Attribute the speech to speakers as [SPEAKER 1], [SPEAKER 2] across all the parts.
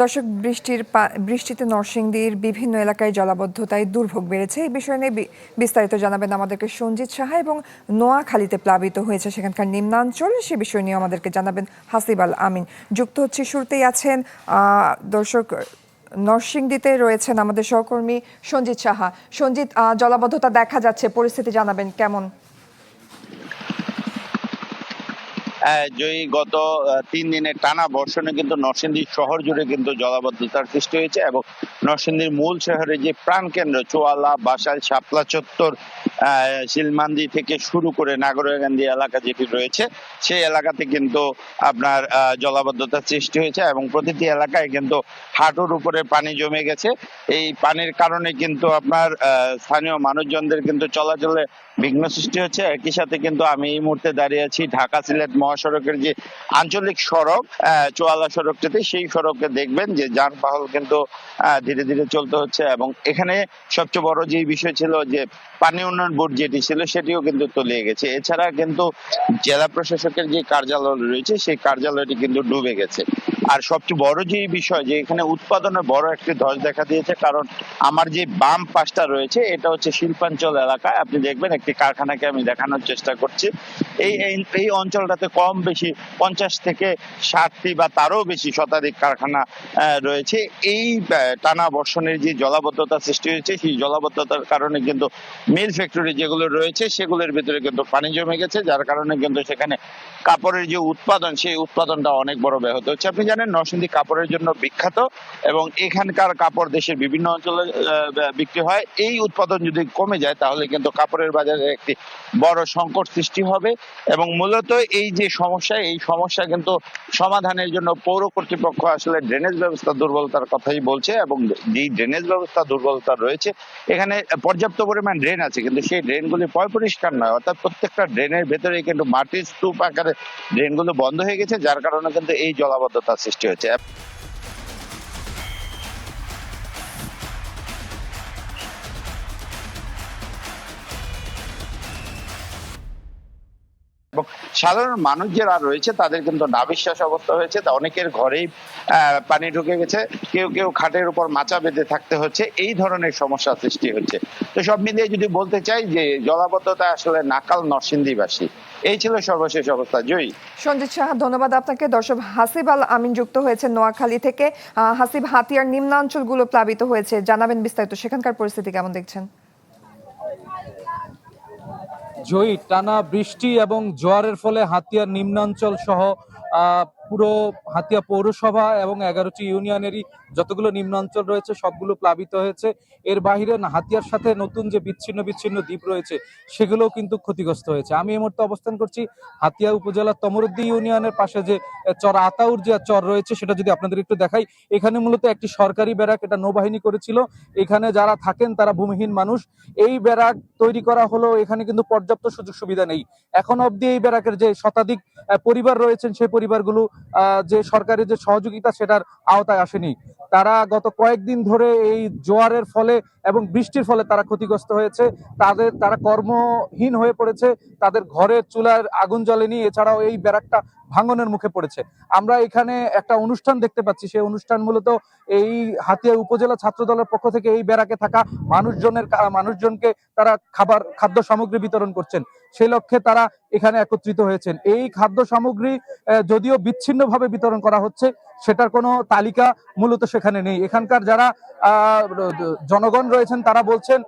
[SPEAKER 1] দর্শক, বৃষ্টিতে নরসিংদীর বিভিন্ন এলাকায় জলাবদ্ধতায় দুর্ভোগ বেড়েছে। এই বিষয় নিয়ে বিস্তারিত জানাবেন আমাদেরকে সঞ্জিত সাহা। এবং নোয়াখালীতে প্লাবিত হয়েছে সেখানকার নিম্নাঞ্চল, সে বিষয় নিয়ে আমাদেরকে জানাবেন হাসিব আল আমিন। যুক্ত হচ্ছে, শুরুতেই আছেন দর্শক নরসিংদীতে রয়েছেন আমাদের সহকর্মী সঞ্জিত সাহা। সঞ্জিত, জলাবদ্ধতা দেখা যাচ্ছে, পরিস্থিতি জানাবেন কেমন?
[SPEAKER 2] জয়ী, গত 3 দিনের টানা বর্ষণে কিন্তু নরসিংদী শহর জুড়ে কিন্তু জলাবদ্ধতার সৃষ্টি হয়েছে এবং নরসিংদীর মূল শহরে যে প্রাণকেন্দ্র চুয়ালা, বাসাইল, শাপলা চত্বর, শিলমান্দি থেকে শুরু করে নাগরকান্দি এলাকা যেটি রয়েছে সেই এলাকাতে কিন্তু আপনার জলাবদ্ধতার সৃষ্টি হয়েছে এবং প্রতিটি এলাকায় কিন্তু হাঁটুর উপরে পানি জমে গেছে। এই পানির কারণে কিন্তু আপনার স্থানীয় মানুষজনদের কিন্তু চলাচলে বিঘ্ন সৃষ্টি হচ্ছে। একই সাথে কিন্তু আমি এই মুহূর্তে দাঁড়িয়ে আছি ঢাকা সিলেট মহাসড়কের যে আঞ্চলিক সড়ক চুয়ালা সড়কটিতে, সেই সড়কে দেখবেন যে যানবাহন কিন্তু ধীরে ধীরে চলতে হচ্ছে এবং এখানে সবচেয়ে বড় যে বিষয় ছিল যে পানি উন্নয়ন বোর্ড যেটি ছিল সেটিও কিন্তু তলিয়ে গেছে। এছাড়া কিন্তু জেলা প্রশাসকের যে কার্যালয় রয়েছে সেই কার্যালয়টি কিন্তু ডুবে গেছে। আর সবচেয়ে বড় যে বিষয় যে এখানে উৎপাদনে বড় একটি ধস দেখা দিয়েছে, কারণ আমার যে বাম পাশটা রয়েছে এটা হচ্ছে শিল্পাঞ্চল এলাকায়। আপনি দেখবেন একটি কারখানাকে আমি দেখানোর চেষ্টা করছি। এই অঞ্চলটাতে কম বেশি 50 থেকে 60টি বা তারও বেশি শতাধিক কারখানা রয়েছে। এই টানা বর্ষণের যে জলাবদ্ধতা সৃষ্টি হয়েছে সেই জলাবদ্ধতার কারণে কিন্তু মিল ফ্যাক্টরি যেগুলো রয়েছে সেগুলোর ভিতরে কিন্তু পানি জমে গেছে, যার কারণে কিন্তু সেখানে কাপড়ের যে উৎপাদন সেই উৎপাদনটা অনেক বড় ব্যাহত হচ্ছে। আপনি জানেন নরসিংদী কাপড়ের জন্য বিখ্যাত এবং এখানকার কাপড় দেশের বিভিন্ন অঞ্চলে বিক্রি হয়। এই উৎপাদন যদি কমে যায় তাহলে কিন্তু কাপড়ের বাজারে একটি বড় সংকট সৃষ্টি হবে এবং মূলত এই যে সমস্যা, এই সমস্যা কিন্তু সমাধানের জন্য পৌর কর্তৃপক্ষ আসলে ড্রেনেজ ব্যবস্থা দুর্বলতার কথাই বলছে এবং যেই ড্রেনেজ ব্যবস্থা দুর্বলতা রয়েছে এখানে পর্যাপ্ত পরিমাণ ড্রেন আছে কিন্তু সেই ড্রেনগুলি পরিষ্কার নয়, অর্থাৎ প্রত্যেকটা ড্রেনের ভেতরে কিন্তু মাটির স্তূপ আকারে ড্রেনগুলো বন্ধ হয়ে গেছে, যার কারণে কিন্তু এই জলাবদ্ধতার সৃষ্টি হচ্ছে। এবং সাধারণ মানুষ যারা রয়েছে তাদের কিন্তু নাভিশ্বাস অবস্থা হয়েছে, তা অনেকের ঘরেই পানি ঢুকে গেছে, কেউ কেউ খাটের উপর মাচা বেঁধে থাকতে হচ্ছে, এই ধরনের সমস্যা সৃষ্টি হচ্ছে। তো সব মিলিয়ে যদি বলতে চাই যে জলাবদ্ধতা আসলে নাকাল নরসিংদীবাসী। এই ছিল সর্বশেষ অবস্থা। জয়ী।
[SPEAKER 1] সঞ্জিত সাহা, ধন্যবাদ আপনাকে। দর্শক, হাসিব আল আমিন যুক্ত হয়েছে নোয়াখালী থেকে। হাসিব, হাতিয়ার নিম্নাঞ্চলগুলো প্লাবিত হয়েছে, জানাবেন বিস্তারিত, সেখানকার পরিস্থিতি কেমন দেখছেন?
[SPEAKER 3] জয়ী, টানা বৃষ্টি এবং জোয়ারের ফলে হাতিয়ার নিম্নাঞ্চল সহ পুরো হাতিয়া পৌরসভা এবং 11টি ইউনিয়নেরই যতগুলো নিম্নাঞ্চল রয়েছে সবগুলো প্লাবিত হয়েছে। এর বাহিরে হাতিয়ার সাথে নতুন যে বিচ্ছিন্ন বিচ্ছিন্ন দ্বীপ রয়েছে সেগুলোও কিন্তু ক্ষতিগ্রস্ত হয়েছে। আমি এই মুহূর্তে অবস্থান করছি হাতিয়া উপজেলার তমরুদ্দি ইউনিয়নের পাশে যে চর আতাউর যে চর রয়েছে সেটা যদি আপনাদের একটু দেখাই। এখানে মূলত একটি সরকারি ব্যারাক, এটা নৌবাহিনী করেছিল। এখানে যারা থাকেন তারা ভূমিহীন মানুষ। এই ব্যারাক তৈরি করা হলো, এখানে কিন্তু পর্যাপ্ত সুযোগ সুবিধা নেই। এখন অবধি এই ব্যারাকের যে শতাধিক পরিবার রয়েছেন সেই পরিবারগুলো যে সরকারি যে সহযোগিতা সেটার আওতায় আসেনি। তারা গত কয়েকদিন ধরে এই জোয়ারের ফলে এবং বৃষ্টির ফলে তারা ক্ষতিগ্রস্ত হয়েছে। তারা কর্মহীন হয়ে পড়েছে, তাদের ঘরের চুলার আগুন জ্বলেনি, এছাড়াও এই ব্যারাকটা ভাঙনের মুখে পড়েছে। আমরা এখানে একটা অনুষ্ঠান দেখতে পাচ্ছি, সেই অনুষ্ঠান মূলত এই হাতিয়া উপজেলা ছাত্র দলের পক্ষ থেকে এই ব্যারাকে থাকা মানুষজনকে তারা খাদ্য সামগ্রী বিতরণ করছেন, সেই লক্ষ্যে তারা এখানে একত্রিত হয়েছেন। এই খাদ্য সামগ্রী যদিও বিচ্ছিন্নভাবে বিতরণ করা হচ্ছে, সেটার কোনো তালিকা মূলত সেখানে নেই। এখানকার যারা জনগণ রয়েছেন তারা বলছেন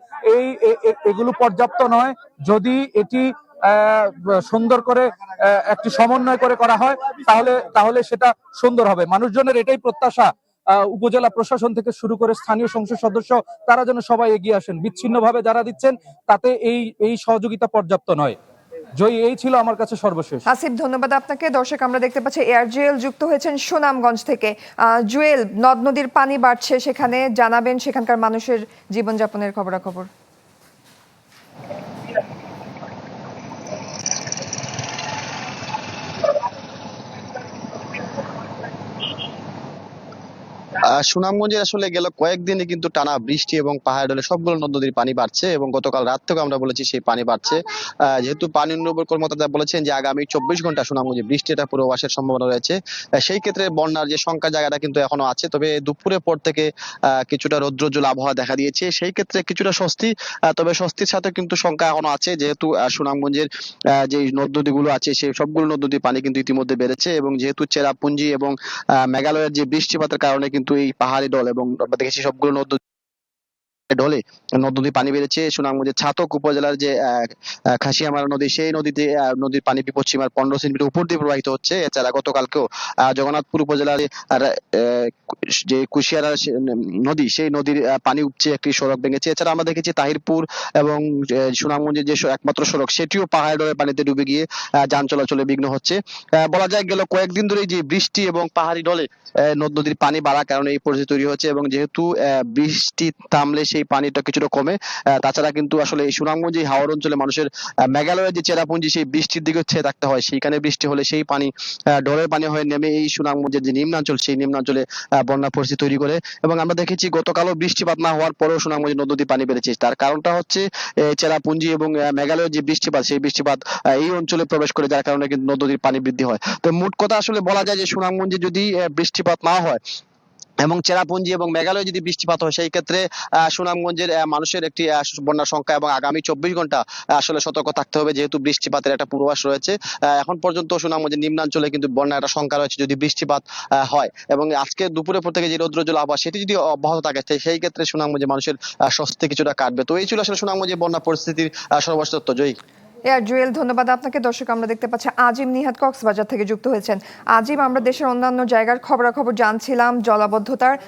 [SPEAKER 3] এগুলো পর্যাপ্ত নয়, যদি এটি সুন্দর করে একটি সমন্বয় করে করা হয় তাহলে সেটা সুন্দর হবে। মানুষজনের এটাই প্রত্যাশা, উপজেলা প্রশাসন থেকে শুরু করে স্থানীয় সংসদ সদস্য তারা যেন সবাই এগিয়ে আসেন। বিচ্ছিন্নভাবে যারা দিচ্ছেন তাতে এই সহযোগিতা পর্যাপ্ত নয়। জয়ী, এই ছিল আমার কাছে সর্বশেষ।
[SPEAKER 1] আসিফ, ধন্যবাদ আপনাকে। দর্শক, আমরা দেখতে পাচ্ছি এয়ার জুয়েল যুক্ত হয়েছেন সুনামগঞ্জ থেকে। জুয়েল, নদ নদীর পানি বাড়ছে সেখানে, জানাবেন সেখানকার মানুষের জীবনযাপনের খবরাখবর।
[SPEAKER 4] সুনামগঞ্জে আসলে গেল কয়েকদিনে কিন্তু টানা বৃষ্টি এবং পাহাড় ঢলে সবগুলো নদ নদীর পানি বাড়ছে এবং গতকাল রাত থেকে আমরা বলেছি সেই পানি বাড়ছে। যেহেতু পানি উন্নয়ন কর্মকর্তা বলেছেন যে আগামী 24 ঘন্টা সুনামগঞ্জে বৃষ্টিটা পূর্বাভাসের সম্ভাবনা রয়েছে। সেই ক্ষেত্রে বন্যার যে শঙ্কা জায়গাটা কিন্তু এখনো আছে, তবে দুপুরের পর থেকে কিছুটা রৌদ্রোজ্জ্বল আবহাওয়া দেখা দিয়েছে, সেই ক্ষেত্রে কিছুটা স্বস্তি। তবে স্বস্তির সাথে কিন্তু শঙ্কা এখনো আছে, যেহেতু সুনামগঞ্জের যে নদ নদীগুলো আছে সেই সবগুলো নদ নদীর পানি কিন্তু ইতিমধ্যে বেড়েছে এবং যেহেতু চেরাপুঞ্জি এবং মেঘালয়ের যে বৃষ্টিপাতের কারণে কিন্তু এই পাহাড়ি ঢল এবং আমরা দেখেছি সবগুলো নদ ঢলে নদ নদীর পানি বেড়েছে। সুনামগঞ্জের ছাতক উপজেলার যে খাসিয়ামারা নদী, সেই নদীতে নদীর পানি বিপদসীমার 15 সেন্টিমিটার উপর দিয়ে প্রবাহিত হচ্ছে। এছাড়া গতকালকেও জগন্নাথপুর উপজেলার যে কুশিয়ারা নদী, সেই নদীর পানি উপচে একটি সড়ক ভেঙেছে। এছাড়া আমরা দেখেছি তাহিরপুর এবং সুনামগঞ্জের যে একমাত্র সড়ক, সেটিও পাহাড় ঢলের পানিতে ডুবে গিয়ে যান চলাচলে বিঘ্ন হচ্ছে। বলা যায় গেল কয়েকদিন ধরে যে বৃষ্টি এবং পাহাড়ি ঢলে নদ নদীর পানি বাড়ার কারণে এই পরিস্থিতি তৈরি হচ্ছে এবং যেহেতু বৃষ্টি থামলে সেই পানিটা কিছুটা কমে। তাছাড়া কিন্তু আসলে এই সুনামগঞ্জ এই হাওর অঞ্চলে মানুষের মেঘালয়ের যে চেরাপুঞ্জি, সেই বৃষ্টির দিকে চেয়ে থাকতে হয়। সেইখানে বৃষ্টি হলে সেই পানি ঢলের পানি হয়ে নেমে এই সুনামগঞ্জের যে নিম্নাঞ্চল, সেই নিম্নাঞ্চলে বন্যা পরিস্থিতি তৈরি করে। এবং আমরা দেখেছি গতকালও বৃষ্টিপাত না হওয়ার পরেও সুনামগঞ্জে নদ নদী পানি বেড়েছে। তার কারণটা হচ্ছে চেরাপুঞ্জি এবং মেঘালয়ের যে বৃষ্টিপাত, সেই বৃষ্টিপাত এই অঞ্চলে প্রবেশ করে, যার কারণে কিন্তু নদ নদীর পানি বৃদ্ধি হয়। তো মোট কথা আসলে বলা যায় যে সুনামগঞ্জে যদি বৃষ্টিপাত না হয় এবং চেরাপুঞ্জি এবং মেঘালয়ে যদি বৃষ্টিপাত হয়, সেই ক্ষেত্রে সুনামগঞ্জের মানুষের একটি বন্যার সংখ্যা এবং আগামী 24 ঘন্টা আসলে সতর্ক থাকতে হবে, যেহেতু বৃষ্টিপাতের একটা পূর্বাভাস রয়েছে। এখন পর্যন্ত সুনামগঞ্জের নিম্নাঞ্চলে কিন্তু বন্যার একটা সংখ্যা রয়েছে যদি বৃষ্টিপাত হয়, এবং আজকে দুপুরের পর থেকে যে রৌদ্রোজ্জ্বল আবহাওয়া সেটি যদি অব্যাহত থাকে, সেই ক্ষেত্রে সুনামগঞ্জের মানুষের স্বস্তি কিছুটা কাটবে। তো এই ছিল আসলে সুনামগঞ্জের বন্যা পরিস্থিতির সর্বশেষ তথ্য। জয়ী।
[SPEAKER 1] জুয়েল, ধন্যবাদ আপনাকে। দর্শক, আমরা দেখতে পাচ্ছি আজিম নিহাত কক্সবাজার থেকে যুক্ত হয়েছেন। আজিম, আমরা দেশের অন্যান্য জায়গার খবরাখবর জানছিলাম জলাবদ্ধতার,